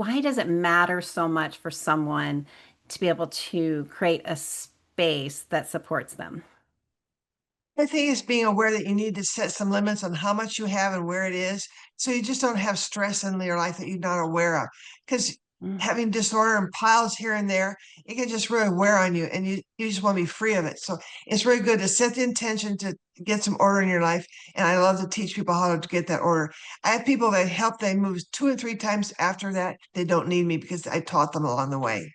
why does it matter so much for someone to be able to create a space that supports them? I think it's being aware that you need to set some limits on how much you have and where it is. So you just don't have stress in your life that you're not aware of. Because Mm. having disorder and piles here and there, it can just really wear on you and you just want to be free of it. So it's really good to set the intention to get some order in your life. And I love to teach people how to get that order. I have people that help, they move 2 or 3 times after that. They don't need me because I taught them along the way.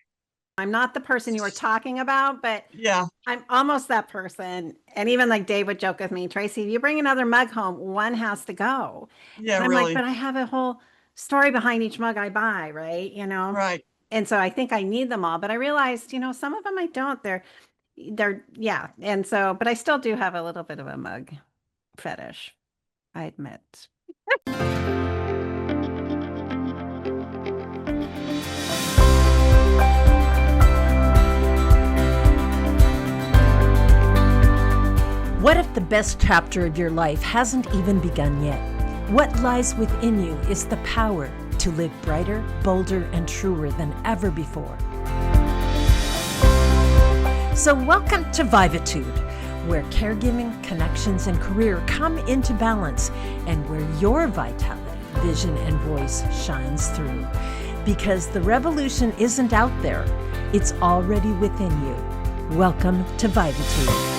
I'm not the person you were talking about, but Yeah, I'm almost that person. And even like Dave would joke with me, Tracy, if you bring another mug home, one has to go. yeah, And I'm like, really. but I have a whole story behind each mug I buy, right? Right. And so I think I need them all, but I realized, some of them I don't. Yeah. And so, but I still do have a little bit of a mug fetish, I admit. What if the best chapter of your life hasn't even begun yet? What lies within you is the power to live brighter, bolder, and truer than ever before. So welcome to Vivatude, where caregiving, connections, and career come into balance, and where your vitality, vision, and voice shines through. Because the revolution isn't out there, it's already within you. Welcome to Vivatude.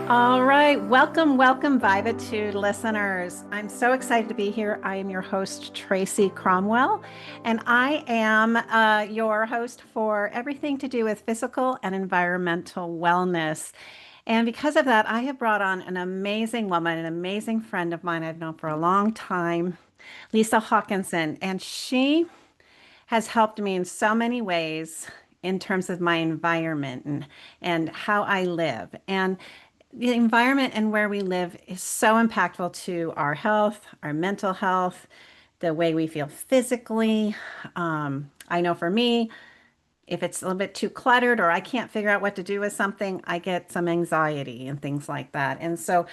All right. Welcome, Vivatude listeners. I'm so excited to be here. I am your host, Tracy Cromwell, and I am your host for everything to do with physical and environmental wellness. And because of that, I have brought on an amazing woman, an amazing friend of mine I've known for a long time, Lisa Hawkinson, and she has helped me in so many ways in terms of my environment and how I live. And the environment and where we live is so impactful to our health, our mental health, the way we feel physically. I know for me, if it's a little bit too cluttered or I can't figure out what to do with something, I get some anxiety and things like that. And so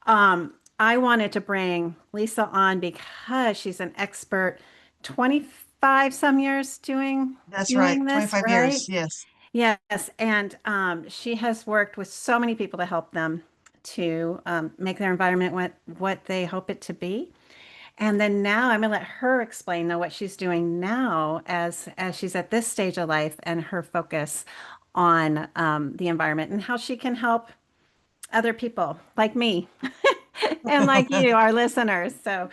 I wanted to bring Lisa on because she's an expert, 25 some years That's right. doing this, 25 right? years. Yes. Yes, and she has worked with so many people to help them to make their environment what they hope it to be. And then now I'm gonna let her explain now what she's doing now as she's at this stage of life and her focus on the environment and how she can help other people like me and like you, our listeners. So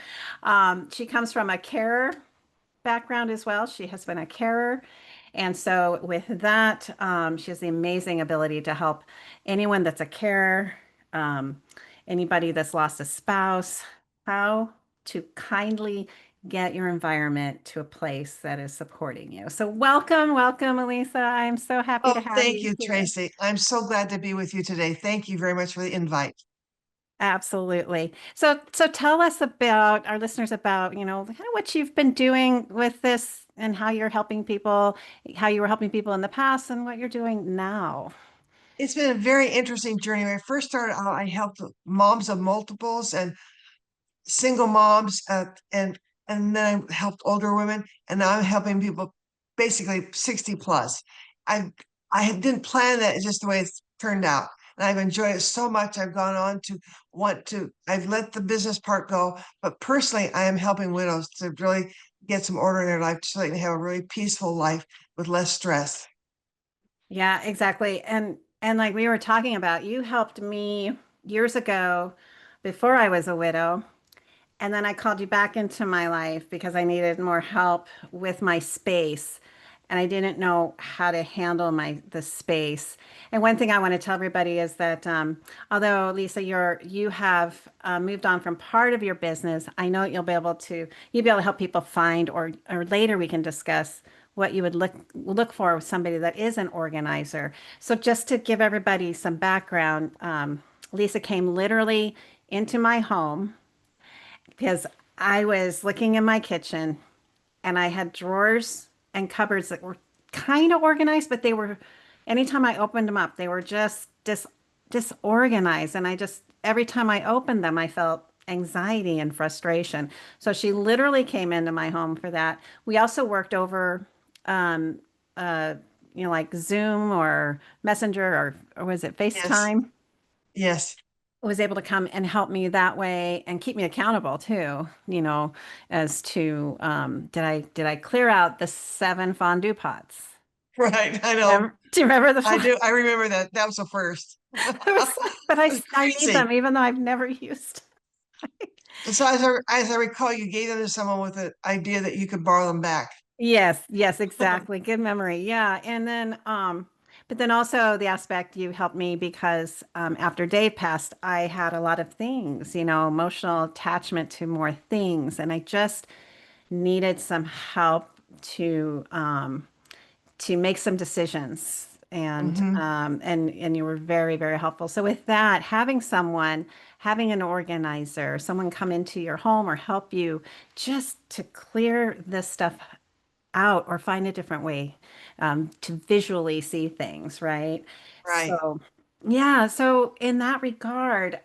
she comes from a carer background as well. She has been a carer. And so, with that, she has the amazing ability to help anyone that's a carer, um, anybody that's lost a spouse, how to kindly get your environment to a place that is supporting you. So, welcome, Elisa. I'm so happy to Oh, have thank you you, here. Tracy. I'm so glad to be with you today. Thank you very much for the invite. Absolutely. So tell us about our listeners about, kind of what you've been doing with this and how you're helping people, how you were helping people in the past and what you're doing now. It's been a very interesting journey. When I first started out, I helped moms of multiples and single moms, and then I helped older women, and now I'm helping people basically 60 plus. I didn't plan that; it's just the way it's turned out, and I've enjoyed it so much. I've gone on to want to. I've let the business part go, but personally, I am helping widows to really get some order in their life so they can have a really peaceful life with less stress. Yeah, exactly. And like we were talking about, you helped me years ago before I was a widow. And then I called you back into my life because I needed more help with my space. And I didn't know how to handle the space. And one thing I want to tell everybody is that although Lisa, you have moved on from part of your business, I know you'll be able to help people find or later we can discuss what you would look for with somebody that is an organizer. So just to give everybody some background, Lisa came literally into my home because I was looking in my kitchen and I had drawers and cupboards that were kind of organized, but anytime I opened them up, they were just disorganized. And every time I opened them, I felt anxiety and frustration. So she literally came into my home for that. We also worked over, um, uh, like Zoom or Messenger or was it Yes. FaceTime? Yes. Was able to come and help me that way and keep me accountable too, as to did I clear out the 7 fondue pots? Right. I know. Remember, do you remember the I do. I remember that. That was the first. I was like, but It was I need crazy. them even though I've never used. So as I recall, you gave them to someone with the idea that you could borrow them back. Yes, yes, exactly. Good memory. Yeah. And then but then also the aspect you helped me because after Dave passed, I had a lot of things, emotional attachment to more things. And I just needed some help to make some decisions. And Hmm. and you were very, very helpful. So with that, having an organizer, someone come into your home or help you just to clear this stuff out or find a different way to visually see things, right? Right. So, yeah. So, in that regard,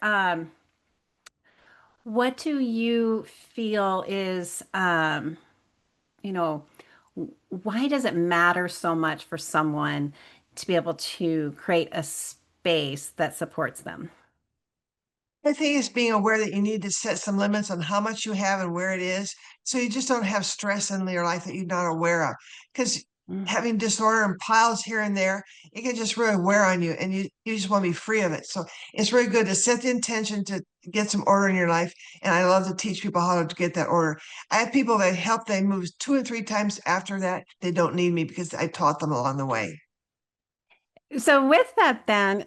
what do you feel is, you know, why does it matter so much for someone to be able to create a space that supports them? The thing is being aware that you need to set some limits on how much you have and where it is. So you just don't have stress in your life that you're not aware of. Because Mm. having disorder and piles here and there, it can just really wear on you and you just want to be free of it. So it's really good to set the intention to get some order in your life. And I love to teach people how to get that order. I have people that help, they move 2 and 3 times after that. They don't need me because I taught them along the way. So with that, then,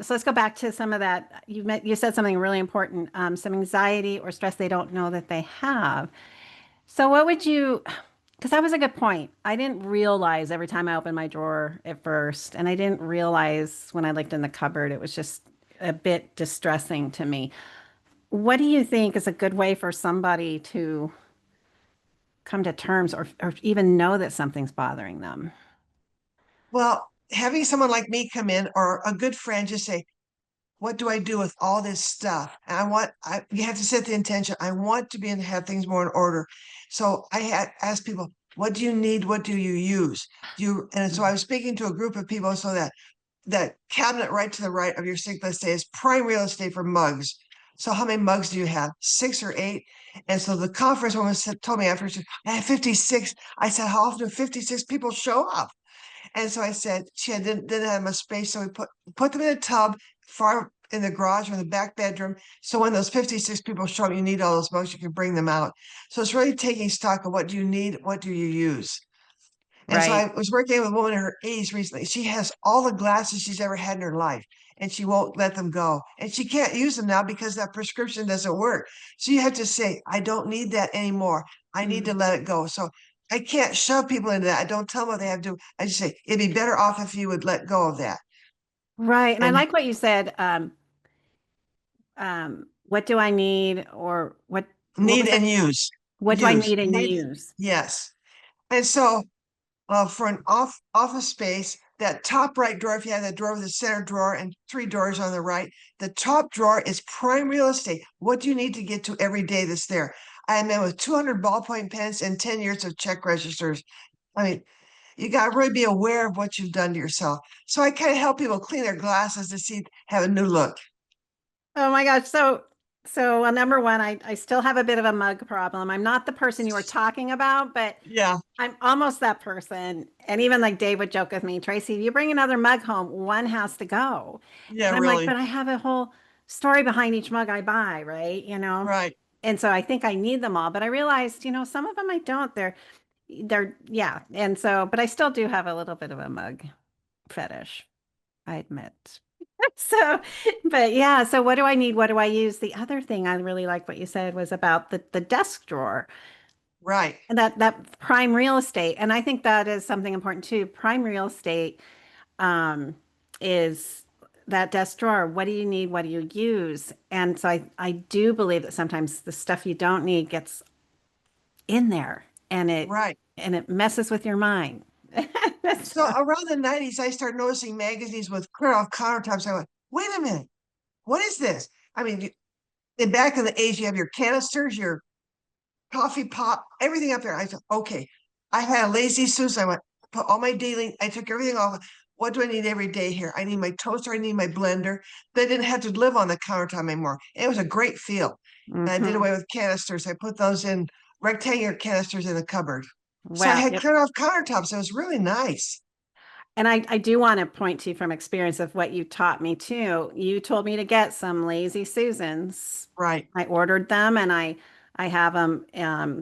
so let's go back to some of that. You said something really important, some anxiety or stress they don't know that they have. So what would you, because that was a good point. I didn't realize every time I opened my drawer at first, and I didn't realize when I looked in the cupboard, it was just a bit distressing to me. What do you think is a good way for somebody to come to terms or even know that something's bothering them? Well, having someone like me come in or a good friend just say, what do I do with all this stuff? And you have to set the intention. I want to be and have things more in order. So I had asked people, what do you need? What do you use? And so I was speaking to a group of people so that cabinet right to the right of your sink, let's say, is prime real estate for mugs. So how many mugs do you have? 6 or 8? And so the conference woman told me after, she said, I have 56. I said, how often do 56 people show up? And so I said, didn't have much space. So we put them in a tub far in the garage or in the back bedroom. So when those 56 people show up, you need all those mugs, you can bring them out. So it's really taking stock of what do you need, what do you use? And so Right. I was working with a woman in her 80s recently. She has all the glasses she's ever had in her life, and she won't let them go. And she can't use them now because that prescription doesn't work. So you have to say, I don't need that anymore. I need to Mm. let it go. So I can't shove people into that. I don't tell them what they have to do. I just say, it'd be better off if you would let go of that. Right. And I And like what you said. What do I need or what need was it? and use. What do I Use. need and Need, use? yes. And so for an office space, that top right drawer, if you have that drawer with the center drawer and 3 drawers on the right, the top drawer is prime real estate. What do you need to get to every day that's there? I am in with 200 ballpoint pens and 10 years of check registers. I mean, you got to really be aware of what you've done to yourself. So I kind of help people clean their glasses to see, have a new look. Oh my gosh. So number one, I still have a bit of a mug problem. I'm not the person you were talking about, but Yeah, I'm almost that person. And even like Dave would joke with me, Tracy, if you bring another mug home, one has to go. yeah, And I'm like, really. but I have a whole story behind each mug I buy, right? Right. And so I think I need them all, but I realized, some of them I don't. Yeah. And so, but I still do have a little bit of a mug fetish, I admit. So, but yeah, so what do I need? What do I use? The other thing I really like what you said was about the desk drawer Right. and that prime real estate. And I think that is something important too. Prime real estate um, is that desk drawer. What do you need? What do you use? And so I do believe that sometimes the stuff you don't need gets in there Right. and it messes with your mind. So So, around the 90s, I started noticing magazines with clear off countertops. I went, wait a minute, what is this? I mean, And back in the age, you have your canisters, your coffee pot, everything up there. I said, okay, I had a lazy Susan. I went, put all my daily, I took everything off. What do I need every day here? I need my toaster, I need my blender. They didn't have to live on the countertop anymore. It was a great feel. And I did away with canisters. I put those in rectangular canisters in the cupboard. So I Well, had cleared off countertops. It was really nice. and I do want to point to you from experience of what you taught me too. You told me to get some Lazy Susans. Right. I ordered them and I have them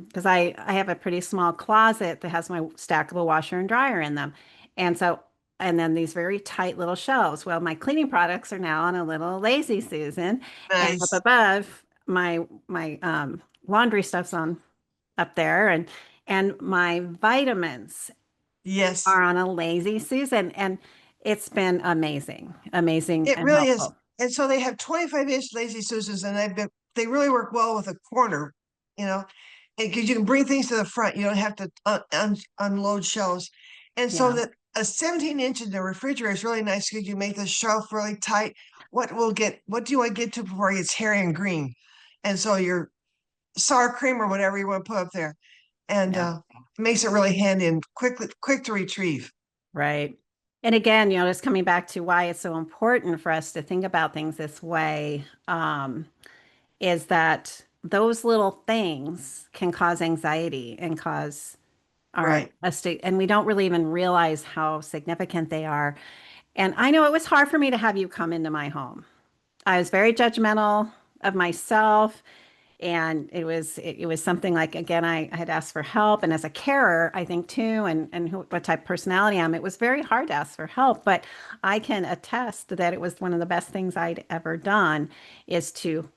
because I have a pretty small closet that has my stackable washer and dryer in them. And so and then these very tight little shelves. Well, my cleaning products are now on a little Lazy Susan, and up Nice. above my laundry stuff's on up there, and my vitamins Yes. are on a Lazy Susan, and it's been amazing, amazing It and really is. helpful. And so they have 25-inch Lazy Susans, and they really work well with a corner, you know, because you can bring things to the front. You don't have to unload shelves. And so Yeah. that a 17-inch in the refrigerator is really nice because you make the shelf really tight. What do you want to get to before it gets hairy and green? And so your sour cream or whatever you want to put up there. And Yeah. it makes it really handy and quick to retrieve. Right. And again, just coming back to why it's so important for us to think about things this way, is that those little things can cause anxiety and cause our Right. us to, and we don't really even realize how significant they are. And I know it was hard for me to have you come into my home. I was very judgmental of myself. And it was something like, again, I had asked for help. And as a carer, I think too, and what type of personality I'm, it was very hard to ask for help. But I can attest that it was one of the best things I'd ever done is to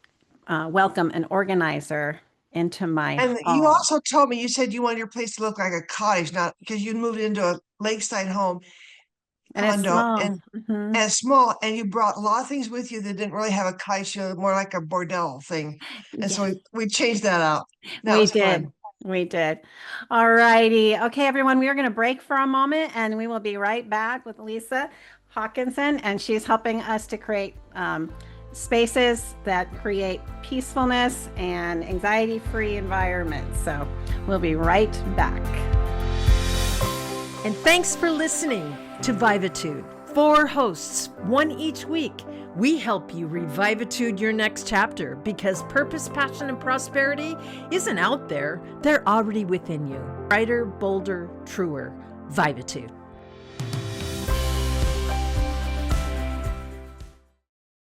welcome an organizer into my And you home. also told me, you said you wanted your place to look like a cottage, not because you moved into a lakeside home And it's condo small. and small, and you brought a lot of things with you that didn't really have a cottage, more like a bordel thing. And so Yes, we changed that out. That we was did. fun. We did. All righty. Okay, everyone, we are going to break for a moment and we will be right back with Elisa Hawkinson, and she's helping us to create spaces that create peacefulness and anxiety-free environments. So we'll be right back. And thanks for listening to Vivatude. 4 hosts, 1 each week. We help you revivatude your next chapter because purpose, passion, and prosperity isn't out there. They're already within you. Brighter, bolder, truer. Vivatude.